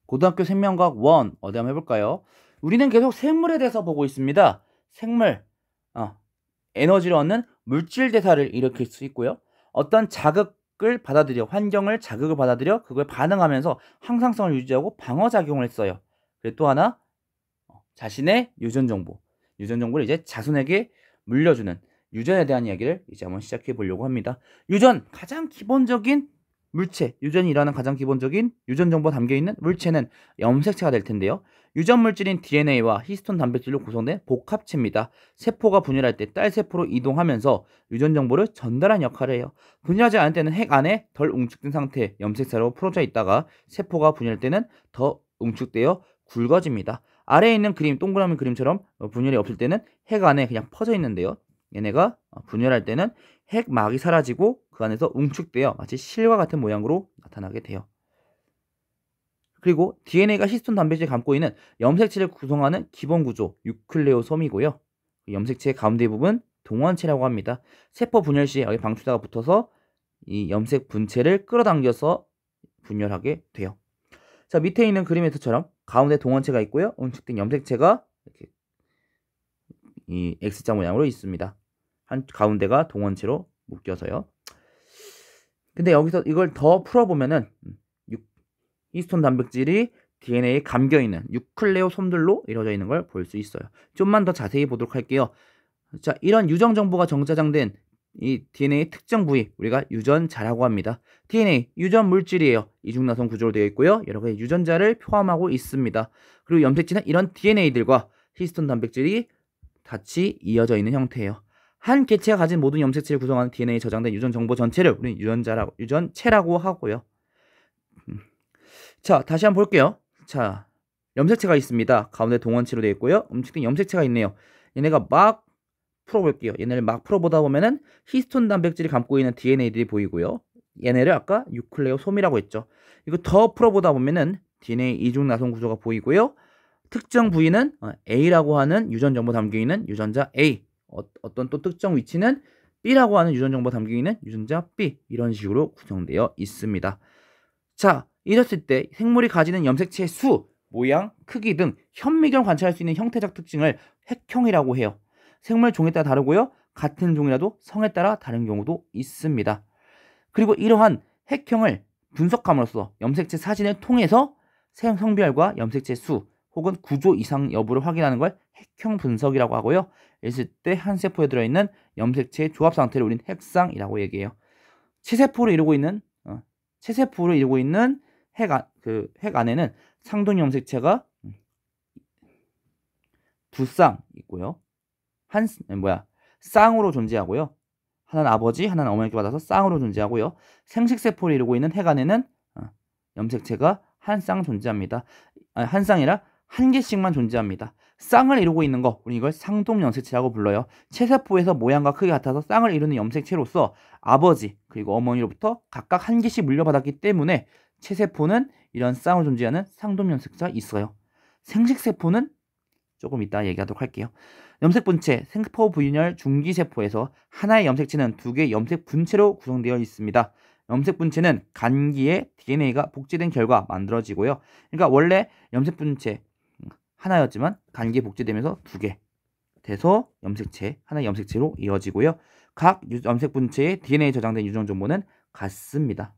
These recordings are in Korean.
고등학교 생명과학 1 어디 한번 해볼까요? 우리는 계속 생물에 대해서 보고 있습니다. 생물, 어, 에너지를 얻는 물질 대사를 일으킬 수 있고요. 어떤 자극을 받아들여, 환경을 자극을 받아들여 그걸 반응하면서 항상성을 유지하고 방어작용을 했어요. 그리고 또 하나, 자신의 유전 정보를 이제 자손에게 물려주는 유전에 대한 이야기를 이제 한번 시작해 보려고 합니다. 유전, 가장 기본적인 물체, 유전이 일어나는 가장 기본적인 유전 정보가 담겨 있는 물체는 염색체가 될 텐데요. 유전 물질인 DNA와 히스톤 단백질로 구성된 복합체입니다. 세포가 분열할 때 딸 세포로 이동하면서 유전 정보를 전달하는 역할을 해요. 분열하지 않을 때는 핵 안에 덜 웅축된 상태의 염색체로 풀어져 있다가 세포가 분열할 때는 더 웅축되어 굵어집니다. 아래에 있는 그림, 동그라미 그림처럼 분열이 없을 때는 핵 안에 그냥 퍼져 있는데요. 얘네가 분열할 때는 핵막이 사라지고 그 안에서 웅축되어 마치 실과 같은 모양으로 나타나게 돼요. 그리고 DNA가 히스톤 단백질을 감고 있는 염색체를 구성하는 기본 구조 유클레오솜이고요. 염색체의 가운데 부분 동원체라고 합니다. 세포 분열 시 여기 방출자가 붙어서 이 염색 분체를 끌어당겨서 분열하게 돼요. 자, 밑에 있는 그림에서처럼 가운데 동원체가 있고요. 웅축된 염색체가 이렇게 이 X자 모양으로 있습니다. 한 가운데가 동원체로 묶여서요. 근데 여기서 이걸 더 풀어보면은 히스톤 단백질이 DNA에 감겨있는 유클레오솜들로 이루어져 있는 걸 볼 수 있어요. 좀만 더 자세히 보도록 할게요. 자, 이런 유전 정보가 정자장된 이 DNA 특정 부위 우리가 유전자라고 합니다. DNA 유전 물질이에요. 이중나선 구조로 되어 있고요. 여러 가지 유전자를 포함하고 있습니다. 그리고 염색체는 이런 DNA들과 히스톤 단백질이 같이 이어져 있는 형태예요. 한 개체가 가진 모든 염색체를 구성하는 DNA에 저장된 유전 정보 전체를 우리는 유전체라고 하고요. 자, 다시 한번 볼게요. 자, 염색체가 있습니다. 가운데 동원체로 되어 있고요. 웅축된 염색체가 있네요. 얘네가 막 풀어볼게요. 얘네를 막 풀어보다 보면은 히스톤 단백질이 감고 있는 DNA들이 보이고요. 얘네를 아까 유클레오솜이라고 했죠. 이거 더 풀어보다 보면은 DNA 이중나선 구조가 보이고요. 특정 부위는 A라고 하는 유전 정보 담겨 있는 유전자 A, 어떤 또 특정 위치는 B라고 하는 유전 정보 담겨 있는 유전자 B, 이런 식으로 구성되어 있습니다. 자, 이랬을 때 생물이 가지는 염색체의 수, 모양, 크기 등 현미경을 관찰할 수 있는 형태적 특징을 핵형이라고 해요. 생물 종에 따라 다르고요. 같은 종이라도 성에 따라 다른 경우도 있습니다. 그리고 이러한 핵형을 분석함으로써 염색체 사진을 통해서 성별과 염색체 수 혹은 구조 이상 여부를 확인하는 걸 핵형 분석이라고 하고요. 있을 때 한 세포에 들어있는 염색체의 조합 상태를 우린 핵상이라고 얘기해요. 체세포를 이루고 있는 핵 안에는 상동 염색체가 두 쌍 있고요. 쌍으로 존재하고요. 하나는 아버지, 하나는 어머니께 받아서 쌍으로 존재하고요. 생식세포를 이루고 있는 핵 안에는 염색체가 한 쌍 존재합니다. 한 쌍이라 한 개씩만 존재합니다. 쌍을 이루고 있는 거, 우리 이걸 상동 염색체라고 불러요. 체세포에서 모양과 크기 같아서 쌍을 이루는 염색체로서 아버지 그리고 어머니로부터 각각 한 개씩 물려받았기 때문에 체세포는 이런 쌍으로 존재하는 상동 염색체가 있어요. 생식세포는 조금 이따 얘기하도록 할게요. 염색분체, 생포 분열 중기세포에서 하나의 염색체는 두 개의 염색분체로 구성되어 있습니다. 염색분체는 간기에 DNA가 복제된 결과 만들어지고요. 그러니까 원래 염색분체 하나였지만 간기에 복제되면서 두 개 돼서 하나의 염색체로 이어지고요. 각 염색분체의 DNA에 저장된 유전 정보는 같습니다.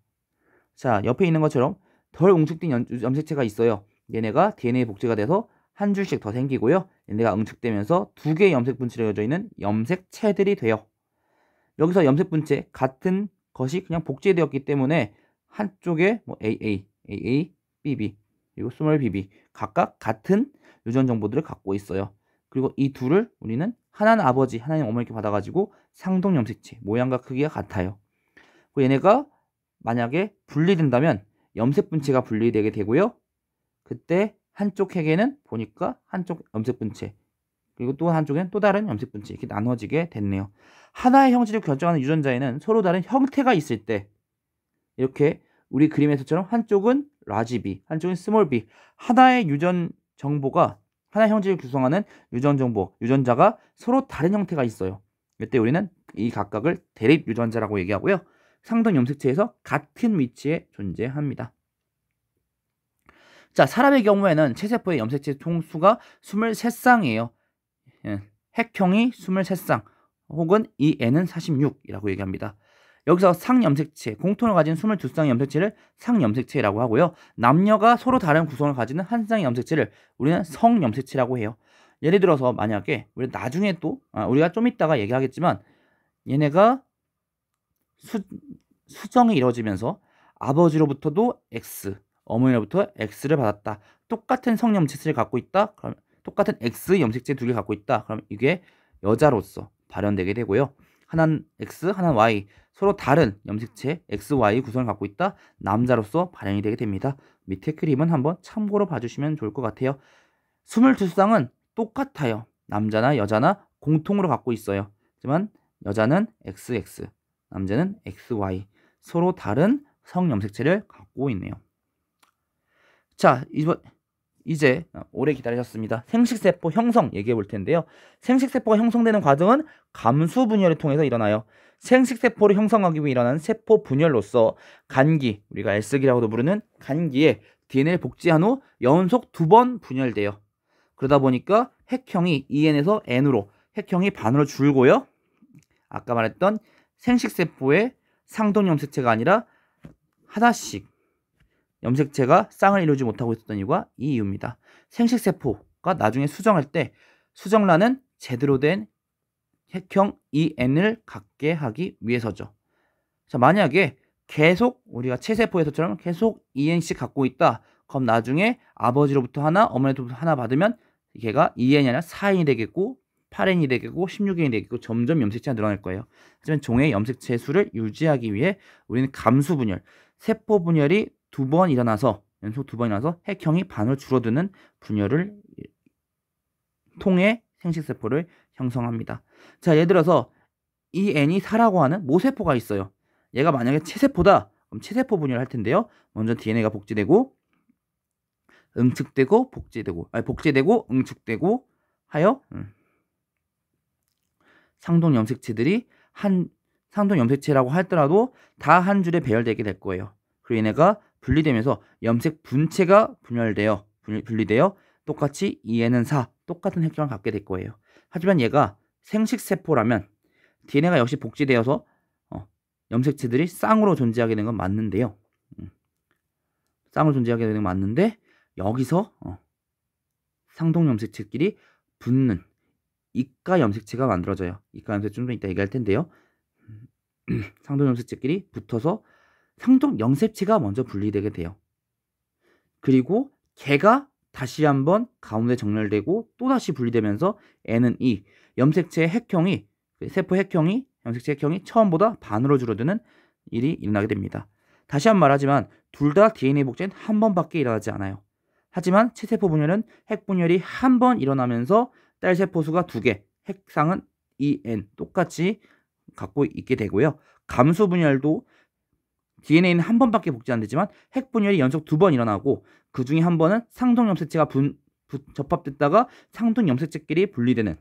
자, 옆에 있는 것처럼 덜 웅축된 염색체가 있어요. 얘네가 DNA 복제가 돼서 한 줄씩 더 생기고요. 얘네가 응축되면서 두 개의 염색분체로 이어져 있는 염색체들이 돼요. 여기서 염색분체 같은 것이 그냥 복제되었기 때문에 한쪽에 뭐 AA, BB 그리고 스몰 BB 각각 같은 유전 정보들을 갖고 있어요. 그리고 이 둘을 우리는 하나는 아버지, 하나는 어머니께 받아가지고 상동 염색체 모양과 크기가 같아요. 그리고 얘네가 만약에 분리된다면 염색분체가 분리되게 되고요. 그때 한쪽 핵에는 보니까 한쪽 염색분체 그리고 또 한쪽엔 또 다른 염색분체 이렇게 나눠지게 됐네요. 하나의 형질을 결정하는 유전자에는 서로 다른 형태가 있을 때 이렇게 우리 그림에서처럼 한쪽은 라지 B, 한쪽은 스몰 B 하나의 유전 정보가 하나의 형질을 구성하는 유전 정보, 유전자가 서로 다른 형태가 있어요. 이때 우리는 이 각각을 대립 유전자라고 얘기하고요. 상동 염색체에서 같은 위치에 존재합니다. 자, 사람의 경우에는 체세포의 염색체 총수가 23쌍이에요. 핵형이 23쌍 혹은 이 n은 46이라고 얘기합니다. 여기서 상염색체, 공통을 가진 22쌍의 염색체를 상염색체라고 하고요. 남녀가 서로 다른 구성을 가지는 한 쌍의 염색체를 우리는 성염색체라고 해요. 예를 들어서 만약에 우리 나중에 또 우리가 좀 이따가 얘기하겠지만 얘네가 수정이 이루어지면서 아버지로부터도 X, 어머니로부터 X를 받았다. 똑같은 성염색체를 갖고 있다. 그럼 똑같은 X 염색체 두 개 갖고 있다. 그럼 이게 여자로서 발현되게 되고요. 하나는 X, 하나는 Y. 서로 다른 염색체 X, Y 구성을 갖고 있다. 남자로서 발현이 되게 됩니다. 밑에 그림은 한번 참고로 봐주시면 좋을 것 같아요. 22쌍은 똑같아요. 남자나 여자나 공통으로 갖고 있어요. 하지만 여자는 XX, 남자는 XY. 서로 다른 성염색체를 갖고 있네요. 자, 이제 오래 기다리셨습니다. 생식세포 형성 얘기해 볼 텐데요. 생식세포가 형성되는 과정은 감수분열을 통해서 일어나요. 생식세포를 형성하기 위해 일어나는 세포 분열로서 간기, 우리가 S기라고도 부르는 간기에 DNA를 복제한 후 연속 2번 분열돼요. 그러다 보니까 핵형이 EN에서 N으로 핵형이 반으로 줄고요. 아까 말했던 생식세포의 상동염색체가 아니라 하나씩 염색체가 쌍을 이루지 못하고 있었던 이유가 이 이유입니다. 생식세포가 나중에 수정할 때 수정란은 제대로 된 핵형 EN을 갖게 하기 위해서죠. 자, 만약에 계속 우리가 체세포에서처럼 계속 EN씩 갖고 있다. 그럼 나중에 아버지로부터 하나, 어머니로부터 하나 받으면 걔가 EN이 아니라 4N이 되겠고 8N이 되겠고 16N이 되겠고 점점 염색체가 늘어날 거예요. 하지만 종의 염색체 수를 유지하기 위해 우리는 감수분열, 세포 분열이 2번 일어나서 연속 2번 일어나서 핵형이 반으로 줄어드는 분열을 통해 생식세포를 형성합니다. 자, 예를 들어서 이 N이 4라고 하는 모세포가 있어요. 얘가 만약에 체세포다. 그럼 체세포 분열을 할 텐데요. 먼저 DNA가 복제되고 응축되고 복제되고 응축되고 하여 상동 염색체들이 상동 염색체라고 하더라도 다 한 줄에 배열되게 될 거예요. 그리고 얘네가 분리되면서 염색 분체가 분리되어 똑같이 EN은 4 똑같은 핵형을 갖게 될 거예요. 하지만 얘가 생식세포라면 DNA가 역시 복제되어서 염색체들이 쌍으로 존재하게 되는 건 맞는데요. 쌍으로 존재하게 되는 건 맞는데 여기서 상동 염색체끼리 붙는 이가 염색체가 만들어져요. 이가 염색체 좀 더 이따 얘기할 텐데요. 상동 염색체끼리 붙어서 상동 염색체가 먼저 분리되게 돼요. 그리고 걔가 다시 한번 가운데 정렬되고 또다시 분리되면서 N은 이 염색체의 핵형이 세포 핵형이 염색체 핵형이 처음보다 반으로 줄어드는 일이 일어나게 됩니다. 다시 한번 말하지만 둘 다 DNA 복제는 한 번밖에 일어나지 않아요. 하지만 체세포 분열은 핵 분열이 한 번 일어나면서 딸 세포 수가 2개, 핵상은 EN 똑같이 갖고 있게 되고요. 감수 분열도 DNA는 한 번밖에 복제 안 되지만 핵 분열이 연속 2번 일어나고 그 중에 한 번은 상동 염색체가 접합됐다가 상동 염색체끼리 분리되는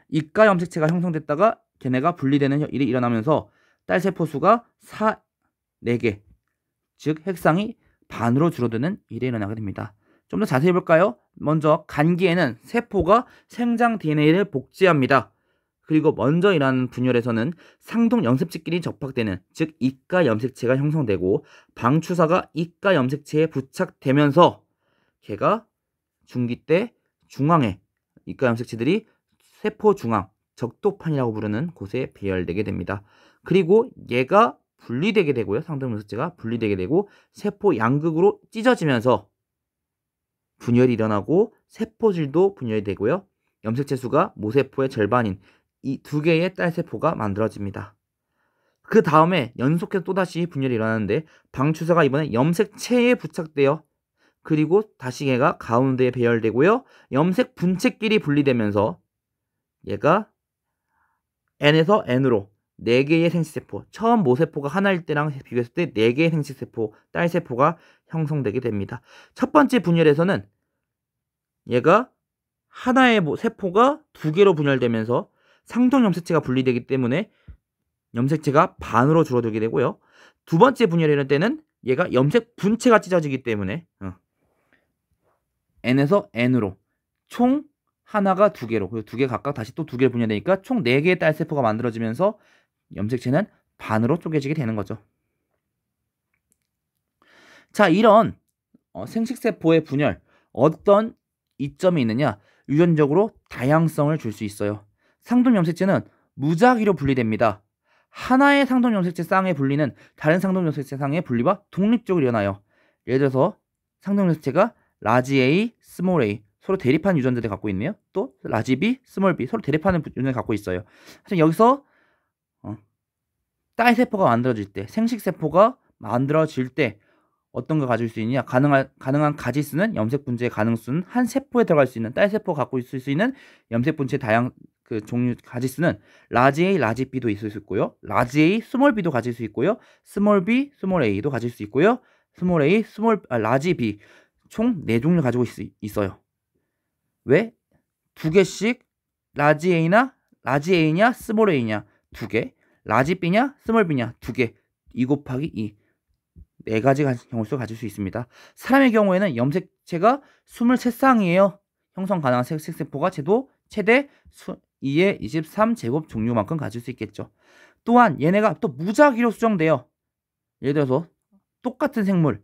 이가 염색체가 형성됐다가 걔네가 분리되는 일이 일어나면서 딸 세포 수가 4개, 즉 핵상이 반으로 줄어드는 일이 일어나게 됩니다. 좀 더 자세히 볼까요? 먼저 간기에는 세포가 생장 DNA를 복제합니다. 그리고 먼저 일어나는 분열에서는 상동 염색체끼리 접합되는 즉 이가 염색체가 형성되고 방추사가 이가 염색체에 부착되면서 걔가 중기 때 중앙에 이가 염색체들이 세포 중앙 적도판이라고 부르는 곳에 배열되게 됩니다. 그리고 얘가 분리되게 되고요. 상동 염색체가 분리되게 되고 세포 양극으로 찢어지면서 분열이 일어나고 세포질도 분열이 되고요. 염색체 수가 모세포의 절반인 이 2개의 딸세포가 만들어집니다. 그 다음에 연속해서 또다시 분열이 일어나는데 방추사가 이번에 염색체에 부착되어 그리고 다시 얘가 가운데에 배열되고요. 염색 분체끼리 분리되면서 얘가 N에서 N으로 4개의 생식세포, 처음 모세포가 하나일 때랑 비교했을 때 4개의 생식세포, 딸세포가 형성되게 됩니다. 첫 번째 분열에서는 얘가 하나의 세포가 2개로 분열되면서 상동 염색체가 분리되기 때문에 염색체가 반으로 줄어들게 되고요. 두 번째 분열일 때는 얘가 염색 분체가 찢어지기 때문에 n에서 n으로 총 하나가 2개로, 그리고 2개 각각 다시 또 2개를 분열되니까 총 4개의 딸세포가 만들어지면서 염색체는 반으로 쪼개지게 되는 거죠. 자, 이런 생식세포의 분열, 어떤 이점이 있느냐? 유전적으로 다양성을 줄 수 있어요. 상동염색체는 무작위로 분리됩니다. 하나의 상동염색체 쌍의 분리는 다른 상동염색체 쌍의 분리와 독립적으로 일어나요. 예를 들어서 상동염색체가 라지 A, 스몰 a 서로 대립한 유전자들을 갖고 있네요. 또 라지 B, 스몰 b 서로 대립하는 유전자를 갖고 있어요. 하지만 여기서 딸세포가 만들어질 때, 생식세포가 만들어질 때 어떤 걸 가질 수 있느냐? 가능한 가지수는 염색 분자의 가능수는 한 세포에 들어갈 수 있는 딸세포가 갖고 있을 수 있는 염색 분자의 다양 그 종류 가지수는 라지 A, 라지 B도 있을 수 있고요. 라지 A, 스몰 B도 가질 수 있고요. 스몰 B, 스몰 A도 가질 수 있고요. 스몰 A, 라지 B 총 4종류 가지고 있어요. 왜? 2개씩 라지 A냐, 스몰 A냐 2개, 라지 B냐, 스몰 B냐 2개, 2 곱하기 2 4가지 경우수를 가질 수 있습니다. 사람의 경우에는 염색체가 23쌍이에요. 형성 가능한 색세포가 최대 2의 23제곱 종류만큼 가질 수 있겠죠. 또한 얘네가 또 무작위로 수정돼요. 예를 들어서 똑같은 생물,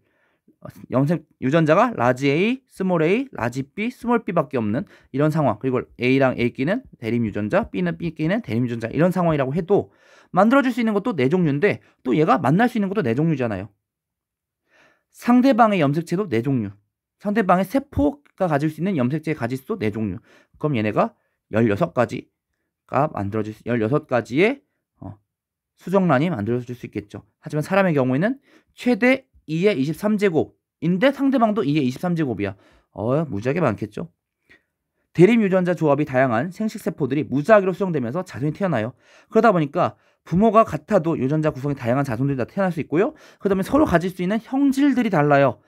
염색 유전자가 라지 A, 스몰 a, 라지 B, 스몰 b밖에 없는 이런 상황, 그리고 A랑 A끼는 대립 유전자, B는 B끼는 대립 유전자, 이런 상황이라고 해도 만들어줄 수 있는 것도 4종류인데 또 얘가 만날 수 있는 것도 4종류잖아요. 상대방의 염색체도 4종류, 상대방의 세포가 가질 수 있는 염색체의 가지수도 4종류. 그럼 얘네가 16가지가 만들어질 16가지의 수정란이 만들어질 수 있겠죠. 하지만 사람의 경우에는 최대 2의 23제곱인데 상대방도 2의 23제곱이야. 무지하게 많겠죠. 대립 유전자 조합이 다양한 생식세포들이 무작위로 수정되면서 자손이 태어나요. 그러다 보니까 부모가 같아도 유전자 구성이 다양한 자손들이 다 태어날 수 있고요. 그 다음에 서로 가질 수 있는 형질들이 달라요.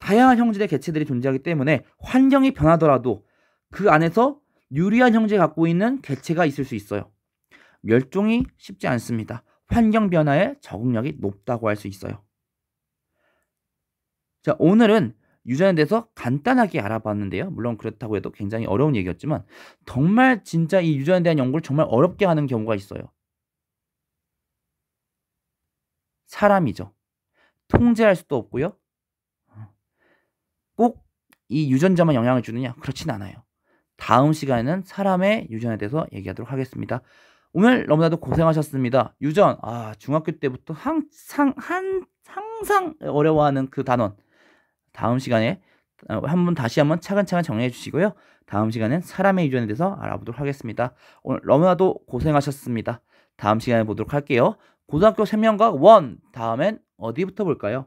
다양한 형질의 개체들이 존재하기 때문에 환경이 변하더라도 그 안에서 유리한 형질을 갖고 있는 개체가 있을 수 있어요. 멸종이 쉽지 않습니다. 환경 변화에 적응력이 높다고 할 수 있어요. 자, 오늘은 유전에 대해서 간단하게 알아봤는데요. 물론 그렇다고 해도 굉장히 어려운 얘기였지만 정말 진짜 이 유전에 대한 연구를 정말 어렵게 하는 경우가 있어요. 사람이죠. 통제할 수도 없고요. 꼭 이 유전자만 영향을 주느냐? 그렇진 않아요. 다음 시간에는 사람의 유전에 대해서 얘기하도록 하겠습니다. 오늘 너무나도 고생하셨습니다. 유전, 중학교 때부터 항상 어려워하는 그 단원. 다음 시간에 다시 한번 차근차근 정리해 주시고요. 다음 시간엔 사람의 유전에 대해서 알아보도록 하겠습니다. 오늘 너무나도 고생하셨습니다. 다음 시간에 보도록 할게요. 고등학교 3명과 원, 다음엔 어디부터 볼까요?